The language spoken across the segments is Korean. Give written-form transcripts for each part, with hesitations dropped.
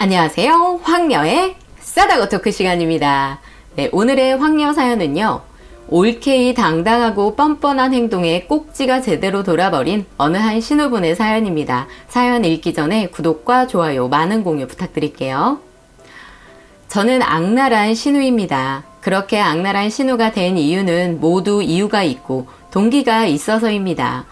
안녕하세요. 황녀의 싸다고 토크 시간입니다. 네, 오늘의 황녀 사연은요. 올케이 당당하고 뻔뻔한 행동에 꼭지가 제대로 돌아버린 어느 한 신우분의 사연입니다. 사연 읽기 전에 구독과 좋아요, 많은 공유 부탁드릴게요. 저는 악랄한 신우입니다. 그렇게 악랄한 신우가 된 이유는 모두 이유가 있고 동기가 있어서입니다.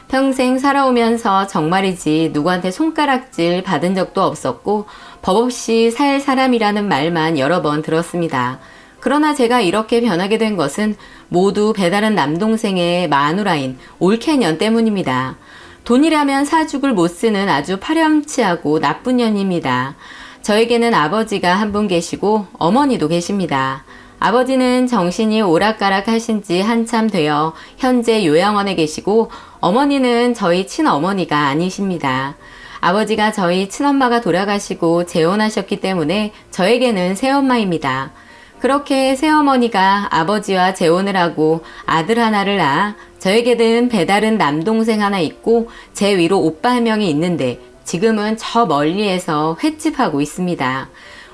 평생 살아오면서 정말이지 누구한테 손가락질 받은 적도 없었고 법 없이 살 사람이라는 말만 여러 번 들었습니다. 그러나 제가 이렇게 변하게 된 것은 모두 배다른 남동생의 마누라인 올케년 때문입니다. 돈이라면 사죽을 못 쓰는 아주 파렴치하고 나쁜 년입니다. 저에게는 아버지가 한 분 계시고 어머니도 계십니다. 아버지는 정신이 오락가락 하신 지 한참 되어 현재 요양원에 계시고 어머니는 저희 친어머니가 아니십니다. 아버지가 저희 친엄마가 돌아가시고 재혼하셨기 때문에 저에게는 새엄마입니다. 그렇게 새어머니가 아버지와 재혼을 하고 아들 하나를 낳아 저에게는 배다른 남동생 하나 있고 제 위로 오빠 한 명이 있는데 지금은 저 멀리에서 횟집하고 있습니다.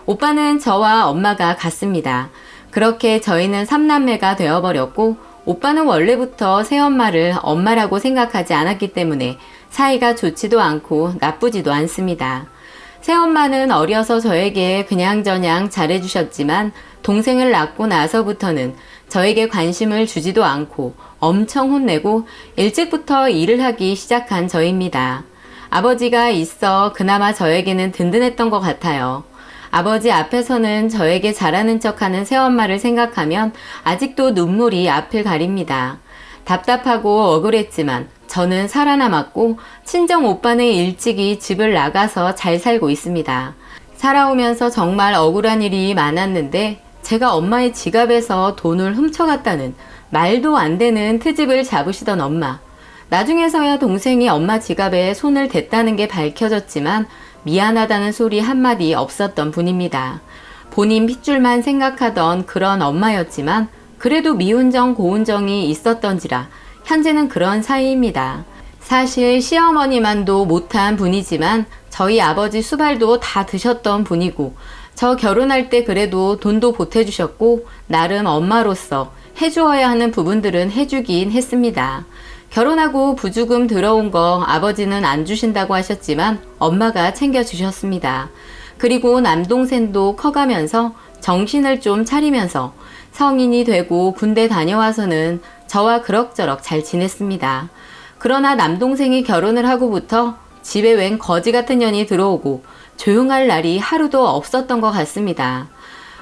오빠는 저와 엄마가 같습니다. 그렇게 저희는 3남매가 되어버렸고 오빠는 원래부터 새엄마를 엄마라고 생각하지 않았기 때문에 사이가 좋지도 않고 나쁘지도 않습니다. 새엄마는 어려서 저에게 그냥저냥 잘해주셨지만 동생을 낳고 나서부터는 저에게 관심을 주지도 않고 엄청 혼내고 일찍부터 일을 하기 시작한 저입니다. 아버지가 있어 그나마 저에게는 든든했던 것 같아요. 아버지 앞에서는 저에게 잘하는 척하는 새엄마를 생각하면 아직도 눈물이 앞을 가립니다. 답답하고 억울했지만 저는 살아남았고 친정 오빠는 일찍이 집을 나가서 잘 살고 있습니다. 살아오면서 정말 억울한 일이 많았는데 제가 엄마의 지갑에서 돈을 훔쳐갔다는 말도 안 되는 트집을 잡으시던 엄마. 나중에서야 동생이 엄마 지갑에 손을 댔다는 게 밝혀졌지만 미안하다는 소리 한마디 없었던 분입니다. 본인 핏줄만 생각하던 그런 엄마였지만 그래도 미운정 고운정이 있었던지라 현재는 그런 사이입니다. 사실 시어머니만도 못한 분이지만 저희 아버지 수발도 다 드셨던 분이고 저 결혼할 때 그래도 돈도 보태주셨고 나름 엄마로서 해주어야 하는 부분들은 해주긴 했습니다. 결혼하고 부주금 들어온 거 아버지는 안 주신다고 하셨지만 엄마가 챙겨주셨습니다. 그리고 남동생도 커가면서 정신을 좀 차리면서 성인이 되고 군대 다녀와서는 저와 그럭저럭 잘 지냈습니다. 그러나 남동생이 결혼을 하고부터 집에 웬 거지 같은 년이 들어오고 조용할 날이 하루도 없었던 것 같습니다.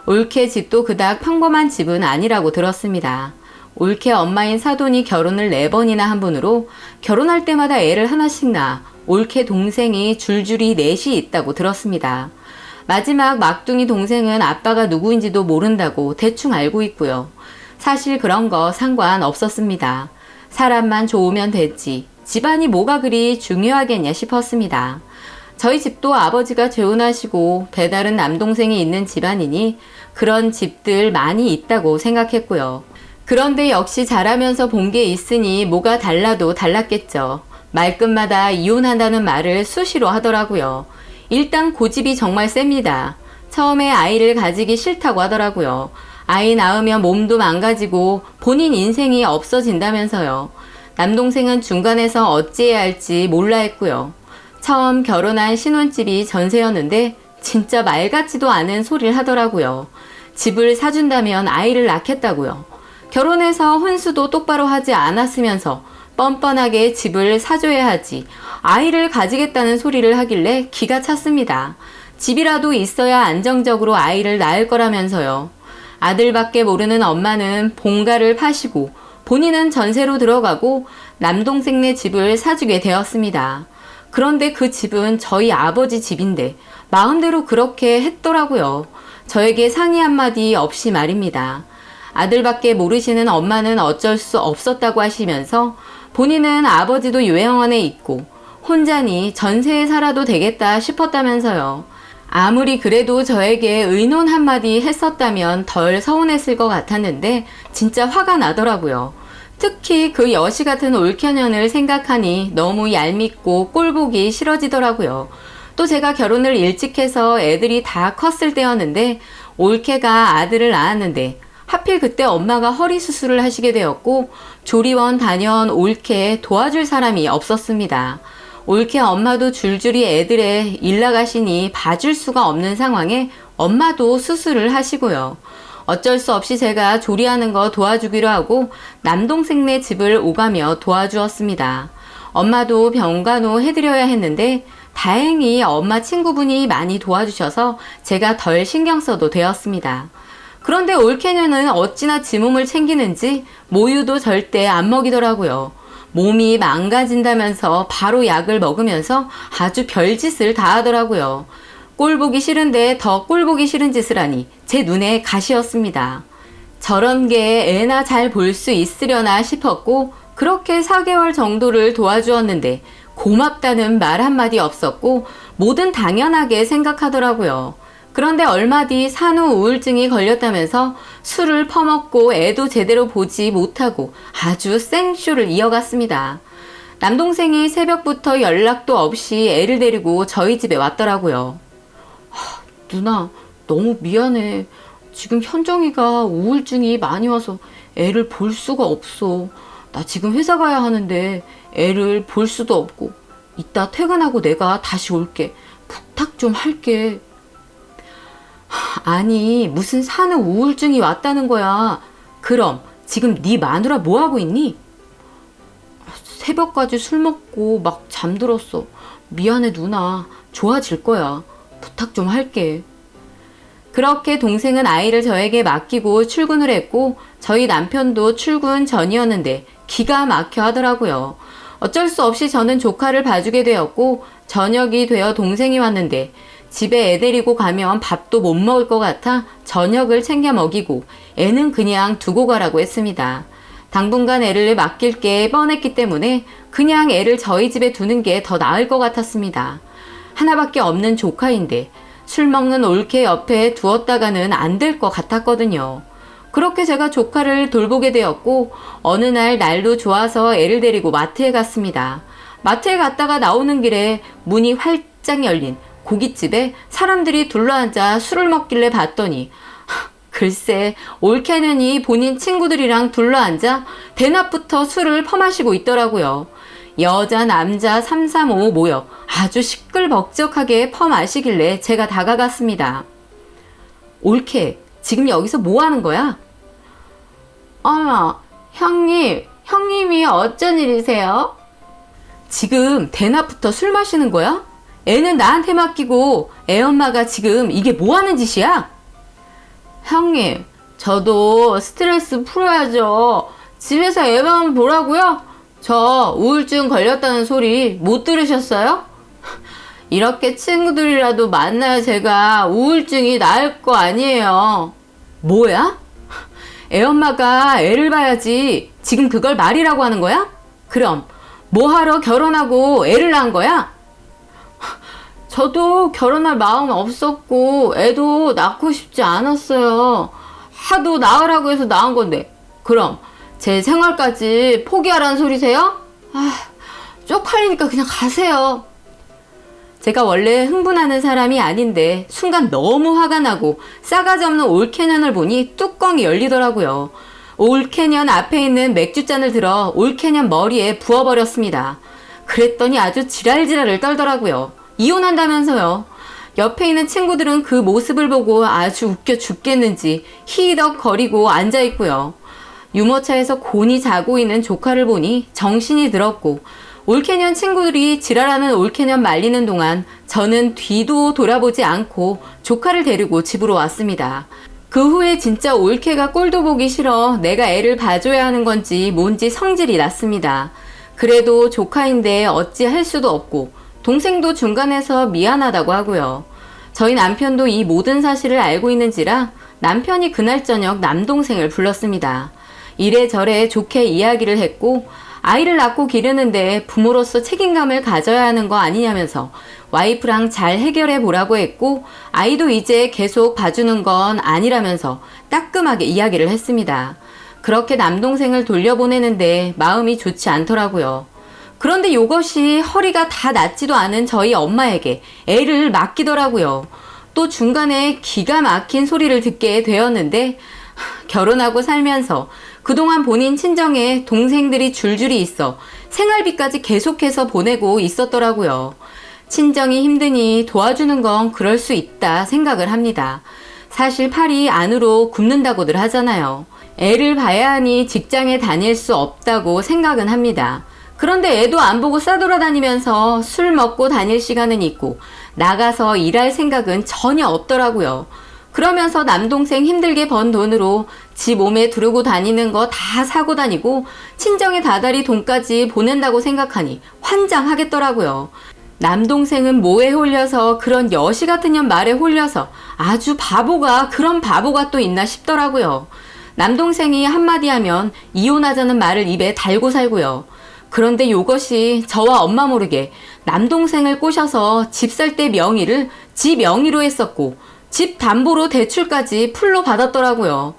올케 집도 그닥 평범한 집은 아니라고 들었습니다. 올케 엄마인 사돈이 결혼을 4번이나 한 분으로 결혼할 때마다 애를 하나씩 낳아 올케 동생이 줄줄이 넷이 있다고 들었습니다. 마지막 막둥이 동생은 아빠가 누구인지도 모른다고 대충 알고 있고요. 사실 그런 거 상관없었습니다. 사람만 좋으면 됐지 집안이 뭐가 그리 중요하겠냐 싶었습니다. 저희 집도 아버지가 재혼하시고 배다른 남동생이 있는 집안이니 그런 집들 많이 있다고 생각했고요. 그런데 역시 자라면서 본 게 있으니 뭐가 달라도 달랐겠죠. 말끝마다 이혼한다는 말을 수시로 하더라고요. 일단 고집이 정말 셉니다. 처음에 아이를 가지기 싫다고 하더라고요. 아이 낳으면 몸도 망가지고 본인 인생이 없어진다면서요. 남동생은 중간에서 어찌해야 할지 몰라 했고요. 처음 결혼한 신혼집이 전세였는데 진짜 말 같지도 않은 소리를 하더라고요. 집을 사준다면 아이를 낳겠다고요. 결혼해서 혼수도 똑바로 하지 않았으면서 뻔뻔하게 집을 사줘야 하지 아이를 가지겠다는 소리를 하길래 기가 찼습니다. 집이라도 있어야 안정적으로 아이를 낳을 거라면서요. 아들밖에 모르는 엄마는 본가를 파시고 본인은 전세로 들어가고 남동생네 집을 사주게 되었습니다. 그런데 그 집은 저희 아버지 집인데 마음대로 그렇게 했더라고요. 저에게 상의 한마디 없이 말입니다. 아들밖에 모르시는 엄마는 어쩔 수 없었다고 하시면서 본인은 아버지도 요양원에 있고 혼자니 전세에 살아도 되겠다 싶었다면서요. 아무리 그래도 저에게 의논 한마디 했었다면 덜 서운했을 것 같았는데 진짜 화가 나더라고요. 특히 그 여시 같은 올케년을 생각하니 너무 얄밉고 꼴보기 싫어지더라고요. 또 제가 결혼을 일찍 해서 애들이 다 컸을 때였는데 올케가 아들을 낳았는데 하필 그때 엄마가 허리 수술을 하시게 되었고 조리원 다녀온 올케 도와줄 사람이 없었습니다. 올케 엄마도 줄줄이 애들에 일 나가시니 봐줄 수가 없는 상황에 엄마도 수술을 하시고요. 어쩔 수 없이 제가 조리하는 거 도와주기로 하고 남동생네 집을 오가며 도와주었습니다. 엄마도 병간호 해드려야 했는데 다행히 엄마 친구분이 많이 도와주셔서 제가 덜 신경 써도 되었습니다. 그런데 올케녀는 어찌나 지 몸을 챙기는지 모유도 절대 안 먹이더라고요. 몸이 망가진다면서 바로 약을 먹으면서 아주 별짓을 다 하더라고요. 꼴 보기 싫은데 더 꼴 보기 싫은 짓을 하니 제 눈에 가시였습니다. 저런 게 애나 잘 볼 수 있으려나 싶었고 그렇게 4개월 정도를 도와주었는데 고맙다는 말 한마디 없었고 뭐든 당연하게 생각하더라고요. 그런데 얼마 뒤 산후 우울증이 걸렸다면서 술을 퍼먹고 애도 제대로 보지 못하고 아주 생쇼를 이어갔습니다. 남동생이 새벽부터 연락도 없이 애를 데리고 저희 집에 왔더라고요. 누나, 너무 미안해. 지금 현정이가 우울증이 많이 와서 애를 볼 수가 없어. 나 지금 회사 가야 하는데 애를 볼 수도 없고 이따 퇴근하고 내가 다시 올게. 부탁 좀 할게. 아니, 무슨 산후 우울증이 왔다는 거야. 그럼 지금 네 마누라 뭐 하고 있니? 새벽까지 술 먹고 막 잠들었어. 미안해 누나. 좋아질 거야. 부탁 좀 할게. 그렇게 동생은 아이를 저에게 맡기고 출근을 했고 저희 남편도 출근 전이었는데 기가 막혀 하더라고요. 어쩔 수 없이 저는 조카를 봐주게 되었고 저녁이 되어 동생이 왔는데 집에 애 데리고 가면 밥도 못 먹을 것 같아 저녁을 챙겨 먹이고 애는 그냥 두고 가라고 했습니다. 당분간 애를 맡길 게 뻔했기 때문에 그냥 애를 저희 집에 두는 게 더 나을 것 같았습니다. 하나밖에 없는 조카인데 술 먹는 올케 옆에 두었다가는 안 될 것 같았거든요. 그렇게 제가 조카를 돌보게 되었고 어느 날 날도 좋아서 애를 데리고 마트에 갔습니다. 마트에 갔다가 나오는 길에 문이 활짝 열린 고깃집에 사람들이 둘러앉아 술을 먹길래 봤더니 글쎄 올케는이 본인 친구들이랑 둘러앉아 대낮부터 술을 퍼마시고 있더라고요. 여자 남자 335 모여 아주 시끌벅적하게 퍼마시길래 제가 다가갔습니다. 올케, 지금 여기서 뭐 하는 거야? 어머, 형님이 어쩐 일이세요? 지금 대낮부터 술 마시는 거야? 애는 나한테 맡기고 애 엄마가 지금 이게 뭐 하는 짓이야? 형님, 저도 스트레스 풀어야죠. 집에서 애만 보라고요? 저 우울증 걸렸다는 소리 못 들으셨어요? 이렇게 친구들이라도 만나야 제가 우울증이 나을 거 아니에요. 뭐야? 애엄마가 애를 봐야지 지금 그걸 말이라고 하는 거야? 그럼 뭐하러 결혼하고 애를 낳은 거야? 저도 결혼할 마음 없었고 애도 낳고 싶지 않았어요. 하도 낳으라고 해서 낳은 건데 그럼 제 생활까지 포기하라는 소리세요? 쪽팔리니까 그냥 가세요. 제가 원래 흥분하는 사람이 아닌데 순간 너무 화가 나고 싸가지 없는 올케년을 보니 뚜껑이 열리더라고요. 올케년 앞에 있는 맥주잔을 들어 올케년 머리에 부어버렸습니다. 그랬더니 아주 지랄지랄을 떨더라고요. 이혼한다면서요. 옆에 있는 친구들은 그 모습을 보고 아주 웃겨 죽겠는지 히덕거리고 앉아있고요. 유모차에서 곤히 자고 있는 조카를 보니 정신이 들었고 올케년 친구들이 지랄하는 올케년 말리는 동안 저는 뒤도 돌아보지 않고 조카를 데리고 집으로 왔습니다. 그 후에 진짜 올케가 꼴도 보기 싫어 내가 애를 봐줘야 하는 건지 뭔지 성질이 났습니다. 그래도 조카인데 어찌 할 수도 없고 동생도 중간에서 미안하다고 하고요. 저희 남편도 이 모든 사실을 알고 있는지라 남편이 그날 저녁 남동생을 불렀습니다. 이래저래 좋게 이야기를 했고 아이를 낳고 기르는데 부모로서 책임감을 가져야 하는 거 아니냐면서 와이프랑 잘 해결해 보라고 했고 아이도 이제 계속 봐주는 건 아니라면서 따끔하게 이야기를 했습니다. 그렇게 남동생을 돌려보내는데 마음이 좋지 않더라고요. 그런데 이것이 허리가 다 낫지도 않은 저희 엄마에게 애를 맡기더라고요. 또 중간에 기가 막힌 소리를 듣게 되었는데 결혼하고 살면서 그동안 본인 친정에 동생들이 줄줄이 있어 생활비까지 계속해서 보내고 있었더라고요. 친정이 힘드니 도와주는 건 그럴 수 있다 생각을 합니다. 사실 팔이 안으로 굽는다고들 하잖아요. 애를 봐야 하니 직장에 다닐 수 없다고 생각은 합니다. 그런데 애도 안 보고 싸돌아다니면서 술 먹고 다닐 시간은 있고 나가서 일할 생각은 전혀 없더라고요. 그러면서 남동생 힘들게 번 돈으로 지 몸에 두르고 다니는 거 다 사고 다니고 친정에 다달이 돈까지 보낸다고 생각하니 환장하겠더라고요. 남동생은 뭐에 홀려서 그런 여시 같은 년 말에 홀려서 아주 바보가 그런 바보가 또 있나 싶더라고요. 남동생이 한마디 하면 이혼하자는 말을 입에 달고 살고요. 그런데 이것이 저와 엄마 모르게 남동생을 꼬셔서 집 살 때 명의를 지 명의로 했었고 집 담보로 대출까지 풀로 받았더라고요.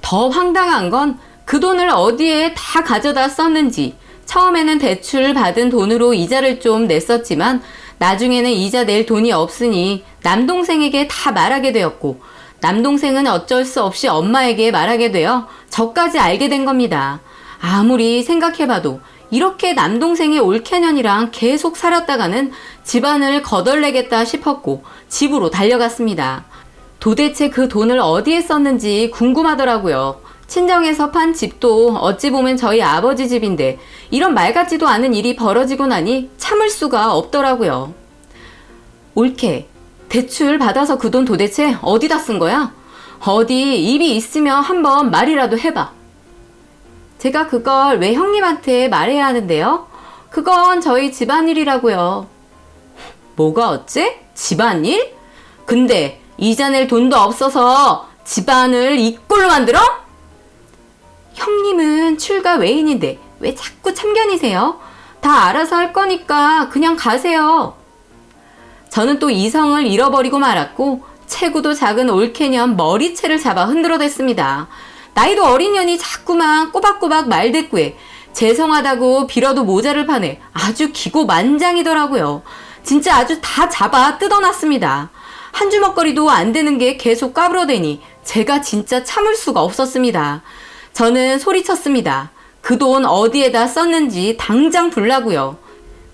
더 황당한 건 그 돈을 어디에 다 가져다 썼는지 처음에는 대출 받은 돈으로 이자를 좀 냈었지만 나중에는 이자 낼 돈이 없으니 남동생에게 다 말하게 되었고 남동생은 어쩔 수 없이 엄마에게 말하게 되어 저까지 알게 된 겁니다. 아무리 생각해봐도 이렇게 남동생이 올케년이랑 계속 살았다가는 집안을 거덜내겠다 싶었고 집으로 달려갔습니다. 도대체 그 돈을 어디에 썼는지 궁금하더라고요. 친정에서 판 집도 어찌 보면 저희 아버지 집인데 이런 말 같지도 않은 일이 벌어지고 나니 참을 수가 없더라고요. 올케, 대출 받아서 그 돈 도대체 어디다 쓴 거야? 어디 입이 있으면 한번 말이라도 해봐. 제가 그걸 왜 형님한테 말해야 하는데요? 그건 저희 집안일이라고요. 뭐가 어째? 집안일? 근데 이자 낼 돈도 없어서 집안을 이 꼴로 만들어? 형님은 출가 외인인데 왜 자꾸 참견이세요? 다 알아서 할 거니까 그냥 가세요. 저는 또 이성을 잃어버리고 말았고 체구도 작은 올케년 머리채를 잡아 흔들어댔습니다. 나이도 어린 년이 자꾸만 꼬박꼬박 말대꾸에 죄송하다고 빌어도 모자를 파네 아주 기고만장이더라고요. 진짜 아주 다 잡아 뜯어놨습니다. 한 주먹거리도 안 되는 게 계속 까불어대니 제가 진짜 참을 수가 없었습니다. 저는 소리쳤습니다. 그 돈 어디에다 썼는지 당장 불라고요.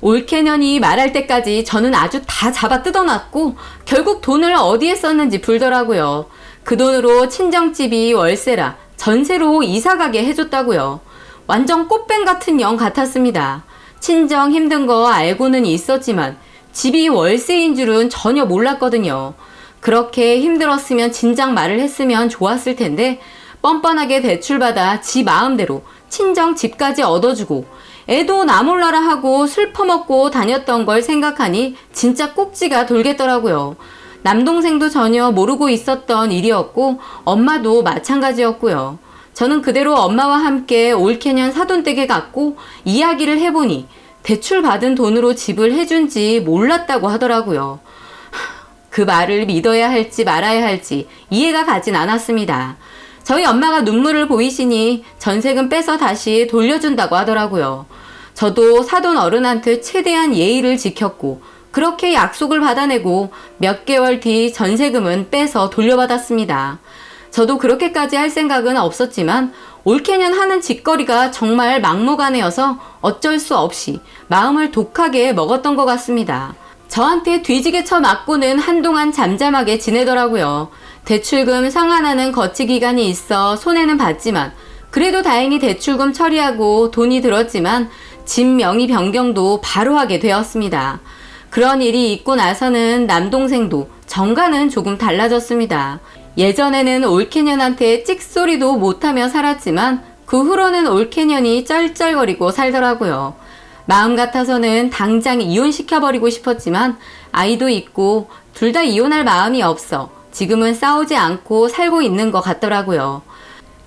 올케년이 말할 때까지 저는 아주 다 잡아 뜯어놨고 결국 돈을 어디에 썼는지 불더라고요. 그 돈으로 친정집이 월세라 전세로 이사가게 해줬다고요. 완전 꽃뱀 같은 년 같았습니다. 친정 힘든 거 알고는 있었지만 집이 월세인 줄은 전혀 몰랐거든요. 그렇게 힘들었으면 진작 말을 했으면 좋았을 텐데 뻔뻔하게 대출받아 지 마음대로 친정 집까지 얻어주고 애도 나 몰라라 하고 술 퍼먹고 다녔던 걸 생각하니 진짜 꼭지가 돌겠더라고요. 남동생도 전혀 모르고 있었던 일이었고 엄마도 마찬가지였고요. 저는 그대로 엄마와 함께 올케년 사돈댁에 갔고 이야기를 해보니 대출받은 돈으로 집을 해준지 몰랐다고 하더라고요. 그 말을 믿어야 할지 말아야 할지 이해가 가진 않았습니다. 저희 엄마가 눈물을 보이시니 전세금 빼서 다시 돌려준다고 하더라고요. 저도 사돈 어른한테 최대한 예의를 지켰고 그렇게 약속을 받아내고 몇 개월 뒤 전세금은 빼서 돌려받았습니다. 저도 그렇게까지 할 생각은 없었지만 올케년 하는 짓거리가 정말 막무가내여서 어쩔 수 없이 마음을 독하게 먹었던 것 같습니다. 저한테 뒤지게 쳐맞고는 한동안 잠잠하게 지내더라고요. 대출금 상환하는 거치 기간이 있어 손해는 봤지만 그래도 다행히 대출금 처리하고 돈이 들었지만 집 명의 변경도 바로 하게 되었습니다. 그런 일이 있고 나서는 남동생도 정가는 조금 달라졌습니다. 예전에는 올케년한테 찍소리도 못하며 살았지만 그 후로는 올케년이 쩔쩔거리고 살더라고요. 마음 같아서는 당장 이혼시켜버리고 싶었지만 아이도 있고 둘 다 이혼할 마음이 없어 지금은 싸우지 않고 살고 있는 것 같더라고요.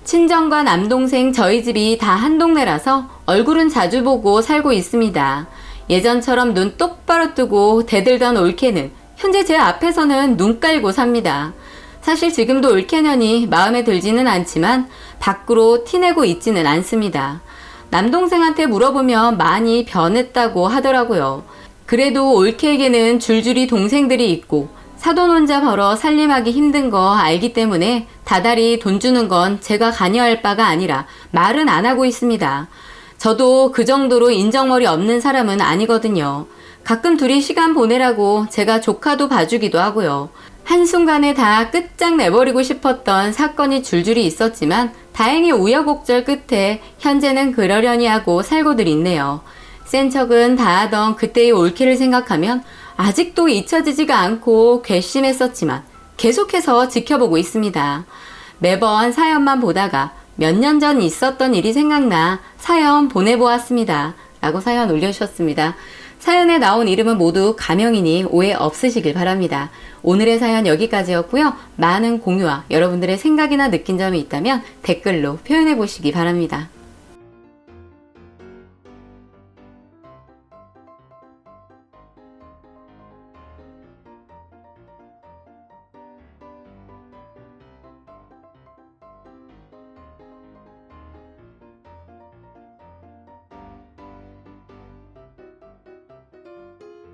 친정과 남동생 저희 집이 다 한 동네라서 얼굴은 자주 보고 살고 있습니다. 예전처럼 눈 똑바로 뜨고 대들던 올케는 현재 제 앞에서는 눈 깔고 삽니다. 사실 지금도 올케년이 마음에 들지는 않지만 밖으로 티내고 있지는 않습니다. 남동생한테 물어보면 많이 변했다고 하더라고요. 그래도 올케에게는 줄줄이 동생들이 있고 사돈 혼자 벌어 살림하기 힘든 거 알기 때문에 다달이 돈 주는 건 제가 관여할 바가 아니라 말은 안 하고 있습니다. 저도 그 정도로 인정머리 없는 사람은 아니거든요. 가끔 둘이 시간 보내라고 제가 조카도 봐주기도 하고요. 한순간에 다 끝장내버리고 싶었던 사건이 줄줄이 있었지만 다행히 우여곡절 끝에 현재는 그러려니 하고 살고들 있네요. 센 척은 다 하던 그때의 올케를 생각하면 아직도 잊혀지지가 않고 괘씸했었지만 계속해서 지켜보고 있습니다. 매번 사연만 보다가 몇 년 전 있었던 일이 생각나 사연 보내보았습니다. 라고 사연 올려주셨습니다. 사연에 나온 이름은 모두 가명이니 오해 없으시길 바랍니다. 오늘의 사연 여기까지였고요. 많은 공유와 여러분들의 생각이나 느낀 점이 있다면 댓글로 표현해 보시기 바랍니다.